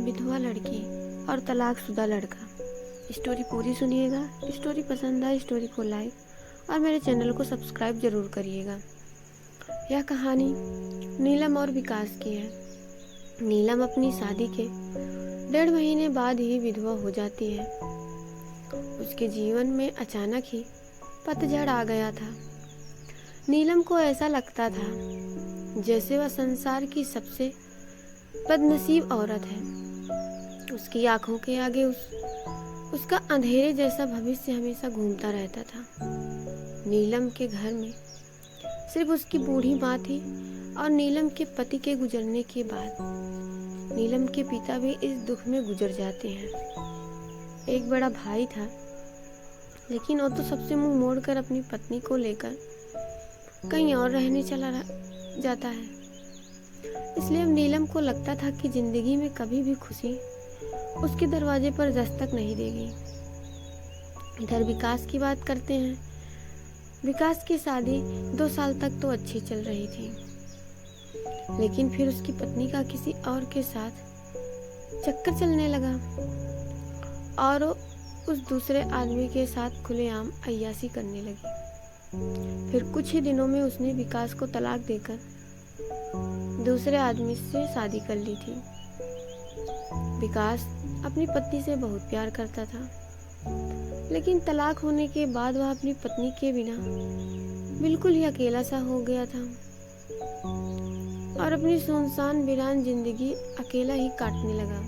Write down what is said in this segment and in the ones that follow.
विधवा लड़की और तलाकशुदा लड़का। स्टोरी पूरी सुनिएगा। स्टोरी पसंद आए स्टोरी को लाइक और मेरे चैनल को सब्सक्राइब जरूर करिएगा। यह कहानी नीलम और विकास की है। नीलम अपनी शादी के 1.5 महीने बाद ही विधवा हो जाती है। उसके जीवन में अचानक ही पतझड़ आ गया था। नीलम को ऐसा लगता था जैसे वह संसार की सबसे बदनसीब औरत है। उसकी आंखों के आगे उसका अंधेरे जैसा भविष्य हमेशा घूमता रहता था। नीलम के घर में सिर्फ उसकी बूढ़ी माँ थी और नीलम के पति के गुजरने के बाद नीलम के पिता भी इस दुख में गुजर जाते हैं। एक बड़ा भाई था, लेकिन वो तो सबसे मुंह मोड़कर अपनी पत्नी को लेकर कहीं और रहने चला जाता है। इसलिए अब नीलम को लगता था कि जिंदगी में कभी भी खुशी उसके दरवाजे पर दस्तक नहीं देगी। इधर विकास की बात करते हैं। विकास की शादी 2 साल तक तो अच्छी चल रही थी, लेकिन फिर उसकी पत्नी का किसी और के साथ चक्कर चलने लगा और वो उस दूसरे आदमी के साथ खुलेआम अय्याशी करने लगी। फिर कुछ ही दिनों में उसने विकास को तलाक देकर दूसरे आदमी से शादी कर ली थी। विकास अपनी पत्नी से बहुत प्यार करता था, लेकिन तलाक होने के बाद वह अपनी पत्नी के बिना बिल्कुल ही अकेला सा हो गया था और अपनी सुनसान वीरान जिंदगी अकेला ही काटने लगा।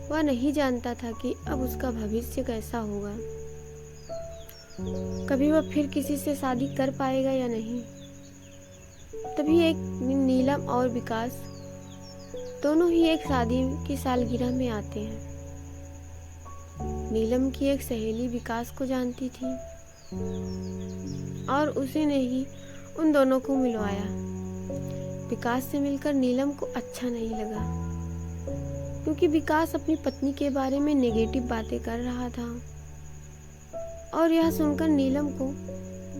वह नहीं जानता था कि अब उसका भविष्य कैसा होगा। कभी वह फिर किसी से शादी कर पाएगा या नहीं। तभी एक नीलम और विकास दोनों ही एक शादी की सालगिरह में आते हैं। नीलम की एक सहेली विकास को जानती थी और उसी ने ही उन दोनों को मिलवाया। विकास से मिलकर नीलम को अच्छा नहीं लगा, क्योंकि विकास अपनी पत्नी के बारे में नेगेटिव बातें कर रहा था और यह सुनकर नीलम को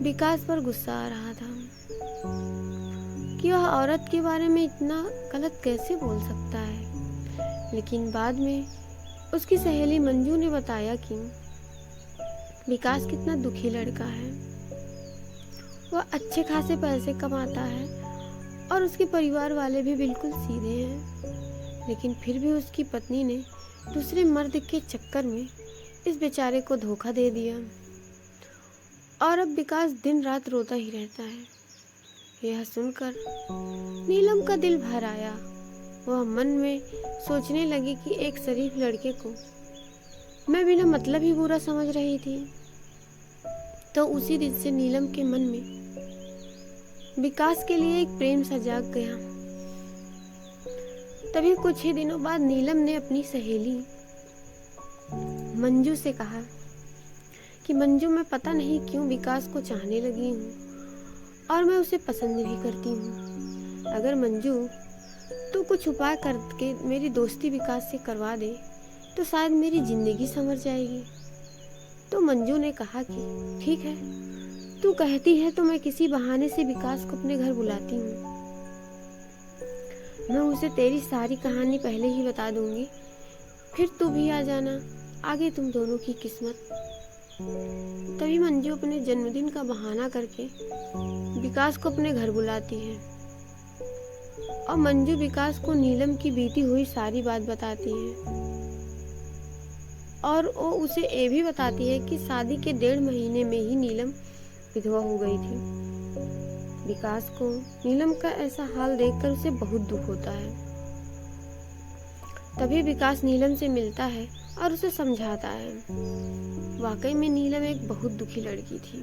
विकास पर गुस्सा आ रहा था कि वह औरत के बारे में इतना गलत कैसे बोल सकता है। लेकिन बाद में उसकी सहेली मंजू ने बताया कि विकास कितना दुखी लड़का है। वह अच्छे खासे पैसे कमाता है और उसके परिवार वाले भी बिल्कुल सीधे हैं, लेकिन फिर भी उसकी पत्नी ने दूसरे मर्द के चक्कर में इस बेचारे को धोखा दे दिया और अब विकास दिन रात रोता ही रहता है। यह सुनकर नीलम का दिल भर आया। वह मन में सोचने लगी कि एक शरीफ लड़के को मैं बिना मतलब ही बुरा समझ रही थी। तो उसी दिन से नीलम के मन में विकास के लिए एक प्रेम सा जाग गया। तभी कुछ ही दिनों बाद नीलम ने अपनी सहेली मंजू से कहा कि मंजू, मैं पता नहीं क्यों विकास को चाहने लगी हूँ और मैं उसे पसंद भी करती हूँ। अगर मंजू तू कुछ उपाय करके मेरी दोस्ती विकास से करवा दे तो शायद मेरी जिंदगी संवर जाएगी। तो मंजू ने कहा कि ठीक है, तू कहती है तो मैं किसी बहाने से विकास को अपने घर बुलाती हूँ। मैं उसे तेरी सारी कहानी पहले ही बता दूंगी, फिर तू भी आ जाना, आगे तुम दोनों की किस्मत। तभी मंजू अपने जन्मदिन का बहाना करके विकास को अपने घर बुलाती है और मंजू विकास को नीलम की बीती हुई सारी बात बताती है और वो उसे ये भी बताती है कि शादी के 1.5 महीने में ही नीलम विधवा हो गई थी। विकास को नीलम का ऐसा हाल देखकर उसे बहुत दुख होता है। तभी विकास नीलम से मिलता है और उसे समझाता है। वाकई में नीलम एक बहुत दुखी लड़की थी।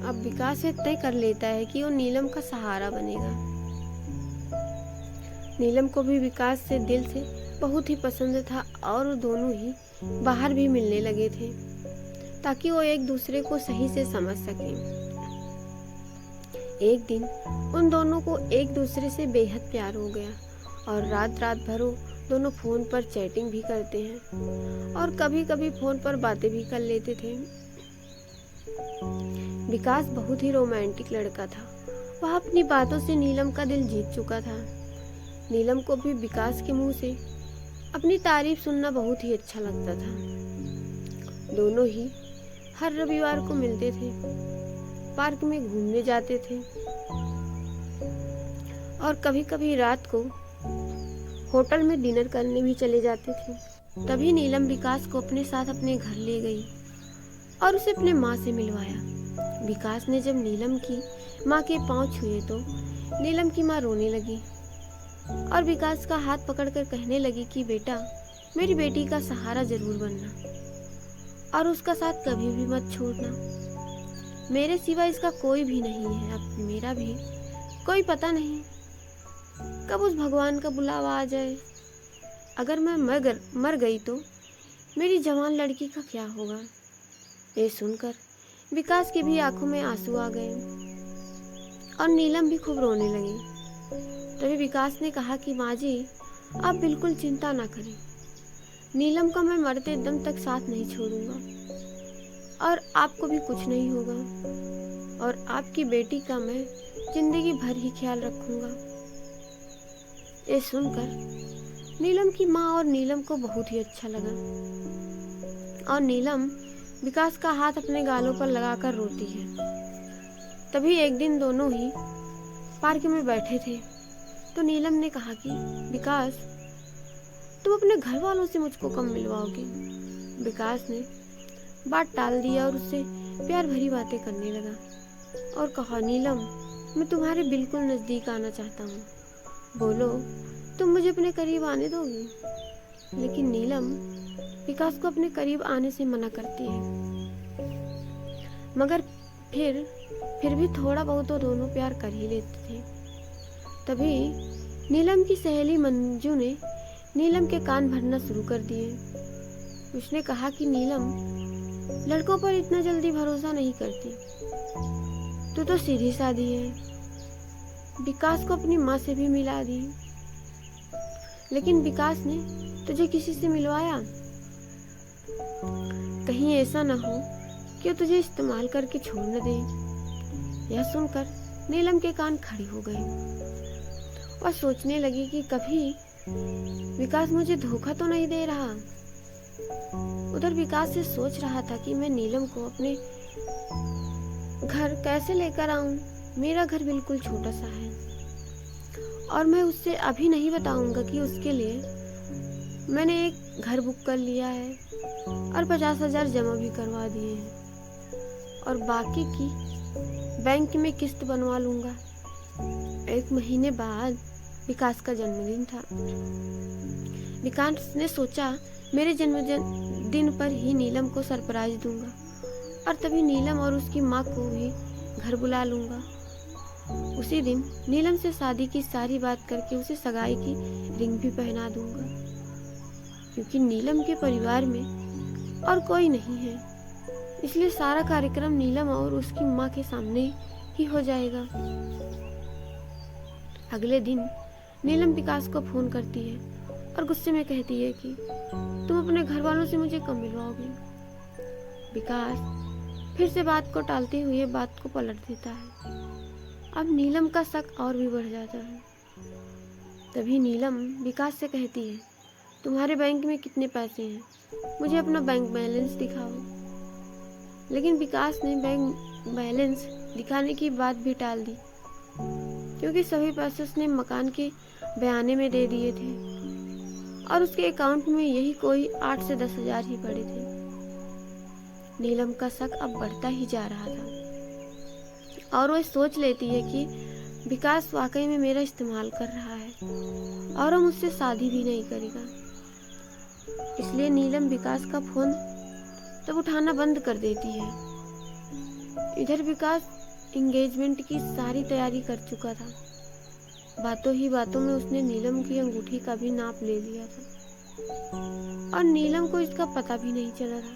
अब विकास ये तय कर लेता है कि वो नीलम का सहारा बनेगा। नीलम को भी विकास से दिल से बहुत ही पसंद था और वो दोनों ही बाहर भी मिलने लगे थे ताकि वो एक दूसरे को सही से समझ सकें। एक दिन उन दोनों को एक दूसरे से बेहद प्यार हो गया और रात रात भर वो दोनों फोन पर चैटिंग भी करते हैं और कभी कभी फोन पर बातें भी कर लेते थे। विकास बहुत ही रोमांटिक लड़का था। वह अपनी बातों से नीलम का दिल जीत चुका था। नीलम को भी विकास के मुंह से अपनी तारीफ सुनना बहुत ही अच्छा लगता था। दोनों ही हर रविवार को मिलते थे, पार्क में घूमने जाते थे और कभी कभी रात को होटल में डिनर करने भी चले जाते थे। तभी नीलम विकास को अपने साथ अपने घर ले गई और उसे अपने माँ से मिलवाया। विकास ने जब नीलम की माँ के पाँव छुए तो नीलम की माँ रोने लगी और विकास का हाथ पकड़कर कहने लगी कि बेटा, मेरी बेटी का सहारा जरूर बनना और उसका साथ कभी भी मत छोड़ना। मेरे सिवा इसका कोई भी नहीं है, अब मेरा भी कोई पता नहीं कब उस भगवान का बुलावा आ जाए। अगर मैं मर गई तो मेरी जवान लड़की का क्या होगा। ये सुनकर विकास की भी आंखों में आंसू आ गए और नीलम भी खूब रोने लगी। तभी विकास ने कहा कि माँ जी, आप बिल्कुल चिंता ना करें, नीलम का मैं मरते दम तक साथ नहीं छोड़ूंगा और आपको भी कुछ नहीं होगा और आपकी बेटी का मैं जिंदगी भर ही ख्याल रखूंगा। ये सुनकर नीलम की माँ और नीलम को बहुत ही अच्छा लगा और नीलम विकास का हाथ अपने गालों पर लगाकर रोती है। तभी एक दिन दोनों ही पार्क में बैठे थे तो नीलम ने कहा कि विकास, तुम अपने घर वालों से मुझको कब मिलवाओगे। विकास ने बात टाल दिया और उससे प्यार भरी बातें करने लगा और कहा, नीलम, मैं तुम्हारे बिल्कुल नजदीक आना चाहता हूँ, बोलो तुम मुझे अपने करीब आने दोगी। लेकिन नीलम विकास को अपने करीब आने से मना करती है, मगर फिर भी थोड़ा बहुत तो दोनों प्यार कर ही लेते थे। तभी नीलम की सहेली मंजू ने नीलम के कान भरना शुरू कर दिए। उसने कहा कि नीलम, लड़कों पर इतना जल्दी भरोसा नहीं करती, तू तो सीधी सादी है। विकास को अपनी माँ से भी मिला दी, लेकिन विकास ने तुझे किसी से मिलवाया, कहीं ऐसा ना हो कि वो तुझे इस्तेमाल करके छोड़ न दे। यह सुनकर नीलम के कान खड़ी हो गए और सोचने लगी कि कभी विकास मुझे धोखा तो नहीं दे रहा। उधर विकास से सोच रहा था कि मैं नीलम को अपने घर कैसे लेकर आऊं। मेरा घर बिल्कुल छोटा सा है और मैं उससे अभी नहीं बताऊंगा कि उसके लिए मैंने एक घर बुक कर लिया है और 50,000 जमा भी करवा दिए हैं और बाकी की बैंक में किस्त बनवा लूंगा। 1 महीने बाद विकास का जन्मदिन था। विकास ने सोचा मेरे जन्मदिन पर ही नीलम को सरप्राइज दूंगा और तभी नीलम और उसकी माँ को भी घर बुला लूंगा। उसी दिन नीलम से शादी की सारी बात करके उसे सगाई की रिंग भी पहना दूंगा, क्योंकि नीलम के परिवार में और कोई नहीं है, इसलिए सारा कार्यक्रम नीलम और उसकी माँ के सामने ही हो जाएगा। अगले दिन नीलम विकास को फोन करती है और गुस्से में कहती है कि तुम अपने घर वालों से मुझे कब मिलवाओगे। विकास फिर से बात को टालते हुए बात को पलट देता है। अब नीलम का शक और भी बढ़ जाता है। तभी नीलम विकास से कहती है, तुम्हारे बैंक में कितने पैसे हैं, मुझे अपना बैंक बैलेंस दिखाओ। लेकिन विकास ने बैंक बैलेंस दिखाने की बात भी टाल दी, क्योंकि सभी पैसे उसने मकान के बयाने में दे दिए थे और उसके अकाउंट में यही कोई 8 से 10,000 ही पड़े थे। नीलम का शक अब बढ़ता ही जा रहा था और वह सोच लेती है कि विकास वाकई में मेरा इस्तेमाल कर रहा है और वो मुझसे शादी भी नहीं करेगा। इसलिए नीलम विकास का फोन तब उठाना बंद कर देती है। इधर विकास एंगेजमेंट की सारी तैयारी कर चुका था। बातों ही बातों में उसने नीलम की अंगूठी का भी नाप ले लिया था और नीलम को इसका पता भी नहीं चला था।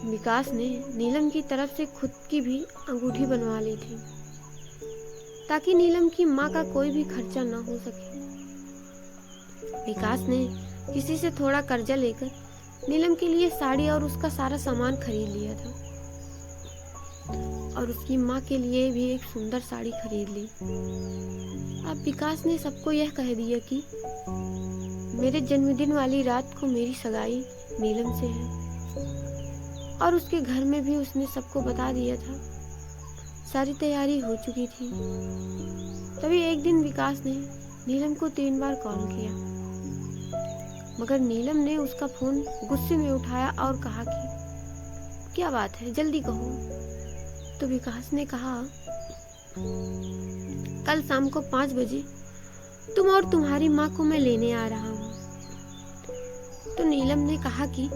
विकास ने नीलम की तरफ से खुद की भी अंगूठी बनवा ली थी ताकि नीलम की माँ का कोई भी खर्चा ना हो सके। विकास ने किसी से थोड़ा कर्जा लेकर नीलम के लिए साड़ी और उसका सारा सामान खरीद लिया था और उसकी माँ के लिए भी एक सुंदर साड़ी खरीद ली अब विकास ने सबको यह कह दिया कि मेरे जन्मदिन वाली रात को मेरी सगाई नीलम से है और उसके घर में भी उसने सबको बता दिया था। सारी तैयारी हो चुकी थी। तभी एक दिन विकास ने नीलम को 3 बार कॉल किया, मगर नीलम ने उसका फोन गुस्से में उठाया और कहा कि क्या बात है, जल्दी कहो। तो विकास ने कहा, कल शाम को 5 बजे तुम और तुम्हारी माँ को मैं लेने आ रहा हूँ। तो नीलम ने कहा कि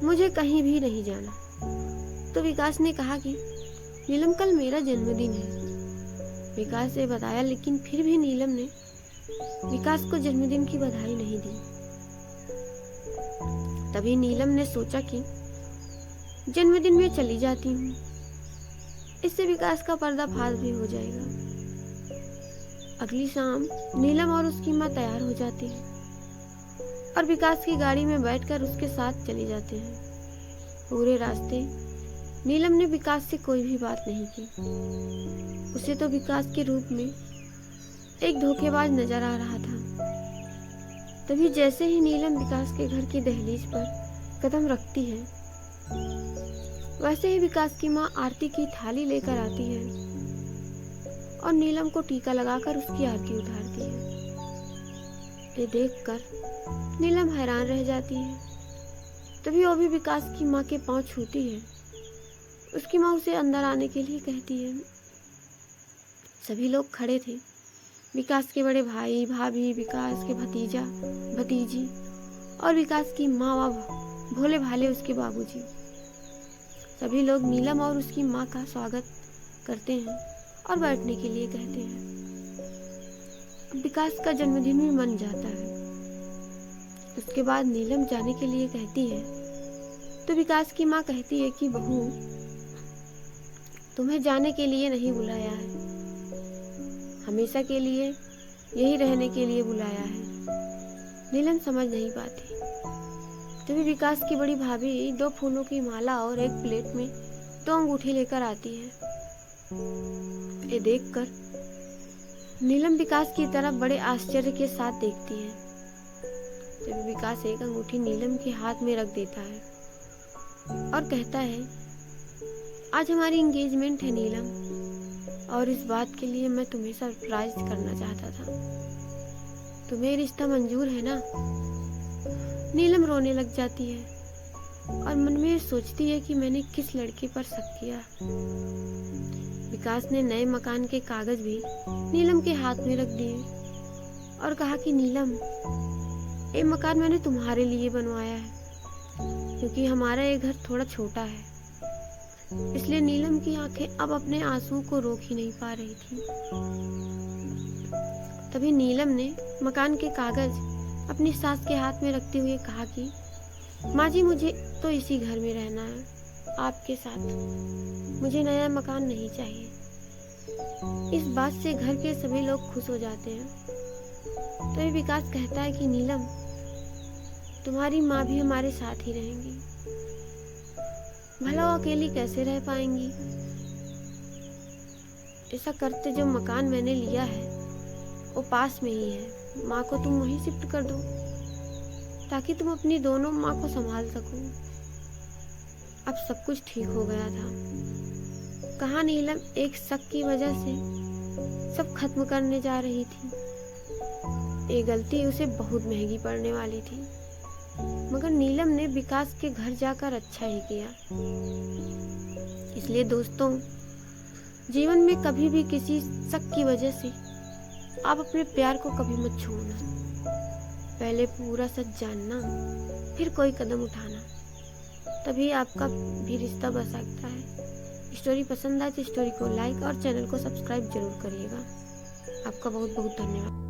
मुझे कहीं भी नहीं जाना। तो विकास ने कहा कि नीलम, कल मेरा जन्मदिन है। विकास ने बताया, लेकिन फिर भी नीलम ने विकास को जन्मदिन की बधाई नहीं दी। तभी नीलम ने सोचा कि जन्मदिन में चली जाती हूँ, इससे विकास का पर्दाफाश भी हो जाएगा। अगली शाम नीलम और उसकी माँ तैयार हो जाती है और विकास की गाड़ी में बैठकर उसके साथ चले जाते हैं। पूरे रास्ते नीलम ने विकास से कोई भी बात नहीं की। उसे तो विकास के रूप में एक धोखेबाज नजर आ रहा था। तभी जैसे ही नीलम विकास के घर की दहलीज पर कदम रखती है, वैसे ही विकास की माँ आरती की थाली लेकर आती है और नीलम को टीका लगाकर उसकी आरती उतारती है। ये देखकर नीलम हैरान रह जाती है। तभी वो भी विकास की माँ के पांव छूती है। उसकी माँ उसे अंदर आने के लिए कहती है। सभी लोग खड़े थे, विकास के बड़े भाई भाभी, विकास के भतीजा भतीजी और विकास की माँ व भोले भाले उसके बाबूजी। सभी लोग नीलम और उसकी माँ का स्वागत करते हैं और बैठने के लिए कहते हैं। विकास का जन्मदिन भी मन जाता है। उसके बाद नीलम जाने के लिए कहती है तो विकास की माँ कहती है कि बहू, तुम्हें जाने के लिए नहीं बुलाया है, हमेशा के लिए यही रहने के लिए बुलाया है। नीलम समझ नहीं पाती। तभी विकास की बड़ी भाभी 2 फूलों की माला और एक प्लेट में 2 अंगूठी लेकर आती है। ये देखकर नीलम विकास की तरफ बड़े आश्चर्य के साथ देखती है। तभी विकास एक अंगूठी नीलम के हाथ में रख देता है और कहता है, आज हमारी एंगेजमेंट है नीलम, और इस बात के लिए मैं तुम्हें सरप्राइज करना चाहता था। तुम्हें रिश्ता मंजूर है ना? नीलम रोने लग जाती है और मन में सोचती है कि मैंने किस लड़के पर शक किया। विकास ने नए मकान के कागज भी नीलम के हाथ में रख दिए और कहा कि नीलम, ये मकान मैंने तुम्हारे लिए बनवाया है, क्योंकि हमारा ये घर थोड़ा छोटा है। इसलिए नीलम की आंखें अब अपने आंसू को रोक ही नहीं पा रही थी। तभी नीलम ने मकान के कागज अपनी सास के हाथ में रखते हुए कहा कि माँ जी, मुझे तो इसी घर में रहना है आपके साथ, मुझे नया मकान नहीं चाहिए। इस बात से घर के सभी लोग खुश हो जाते हैं। तभी विकास कहता है कि नीलम, तुम्हारी माँ भी हमारे साथ ही रहेंगी, भला वो अकेली कैसे रह पाएंगी। ऐसा करते जो मकान मैंने लिया है वो पास में ही है, माँ को तुम वहीं शिफ्ट कर दो ताकि तुम अपनी दोनों माँ को संभाल सको। अब सब कुछ ठीक हो गया था। कहाँ नीलम एक शक की वजह से सब खत्म करने जा रही थी। ये गलती उसे बहुत महंगी पड़ने वाली थी, मगर नीलम ने विकास के घर जाकर अच्छा ही किया। इसलिए दोस्तों, जीवन में कभी भी किसी शक की वजह से आप अपने प्यार को कभी मत छोड़ना। पहले पूरा सच जानना, फिर कोई कदम उठाना, तभी आपका भी रिश्ता बन सकता है। स्टोरी पसंद आए तो स्टोरी को लाइक और चैनल को सब्सक्राइब जरूर करिएगा। आपका बहुत बहुत धन्यवाद।